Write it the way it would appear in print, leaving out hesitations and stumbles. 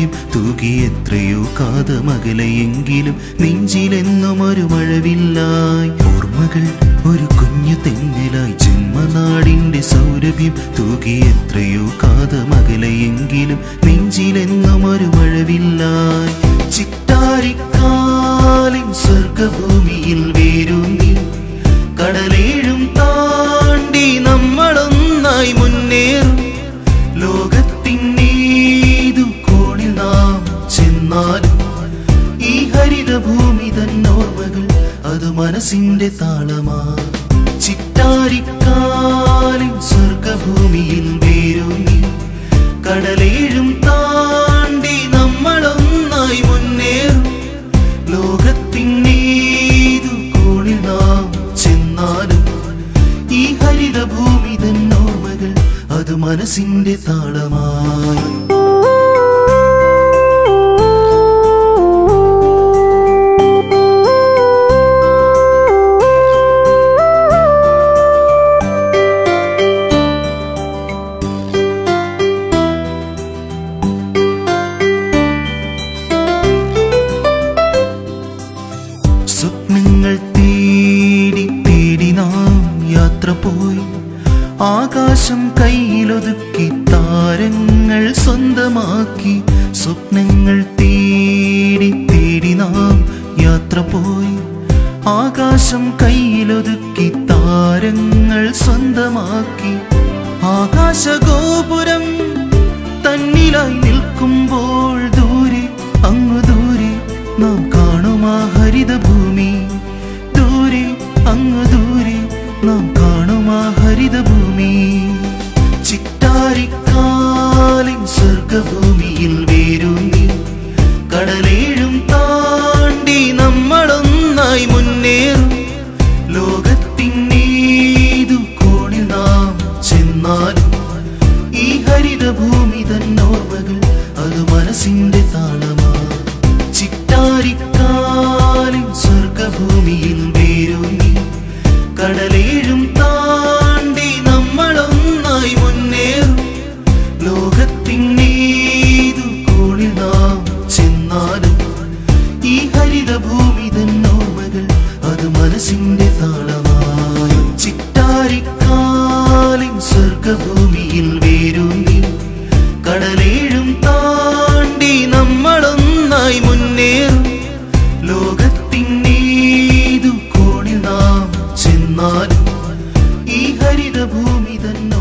സൗരഭ്യം തൂകി എത്രയോ കാതമകലയെങ്കിലും നെഞ്ചിലെന്നും ഒരു മഴവില്ലായി ഓർമ്മകൾ ഒരു കുഞ്ഞു തെന്നലായി ജന്മനാടിന്റെ സൗരഭ്യം തൂകി എത്രയോ കാതമകലയെങ്കിലും നെഞ്ചിലെന്നും ഒരു മഴവില്ലായി ചിറ്റാരിക്കാലിൻ സ്വർഗഭൂമിയിൽ വേരൂന്നി കടലേഴും താണ്ടി നമ്മളൊന്നായി മുന്നേറും ലോകത്തിനേതു കോണിൽ നാം ചെന്നാലും ഈ ഹരിതഭൂമി തന്നോർമ്മകൾ അത് മനസ്സിന്റെ താളമാ ചിറ്റാരിക്കാലിൻ സ്വർഗഭൂമിയിൽ വേരൂന്നി കടലേഴും താണ്ടി നമ്മളൊന്നായി മുന്നേറും ലോകത്തിനേതു കോണിൽ നാം ചെന്നാലും ഈ ഹരിതഭൂമി തന്നോർമ്മകൾ അത് മനസ്സിന്റെ താളമായി സ്വപ്നങ്ങൾ തേടി തേടി നാം യാത്ര പോയി ആകാശം കയ്യിലൊതുക്കി താരങ്ങൾ സ്വന്തമാക്കി സ്വപ്നങ്ങൾ തേടി തേടി നാം യാത്ര പോയി ആകാശം കയ്യിലൊതുക്കി താരങ്ങൾ സ്വന്തമാക്കി ആകാശഗോപുരം തന്നിലായി നിൽക്കുമ്പോൾ ദൂരെ അങ്ങു ദൂരെ നാം കാണുമാ ഹരിതഭൂമി ദൂരെ അങ്ങു ദൂരെ നാം കാണുമാ ഹരിതഭൂമി ചിറ്റാരിക്കാലിൻ സ്വർഗഭൂമിയിൽ വേരൂന്നി കടലേഴും താണ്ടി നമ്മളൊന്നായി മുന്നേറും ലോകത്തിനേതു കോണിൽ നാം ചെന്നാലും ഈ ഹരിതഭൂമി തന്നോർമ്മകൾ അത് മനസ്സിന്റെ താളമാ ചിറ്റാരിക്കാലിൻ സ്വർഗഭൂമിയിൽ വേരൂന്നി കടലേഴും താണ്ടി നമ്മളൊന്നായി മുന്നേറും ലോകത്തിനേതു കോണിൽ നാം ചെന്നാലും ഈ ഹരിതഭൂമി തന്നോർമ്മകൾ അത് മനസ്സിന്റെ താളമായി ചിറ്റാരിക്കാലിൻ സ്വർഗഭൂമിയിൽ വേരൂന്നി കടലേഴും താണ്ടി നമ്മളൊന്നായി മുന്നേറും ലോകത്തിനേതു കോണിൽ നാം ചെന്നാലും ഈ ഹരിതഭൂമി തന്നോ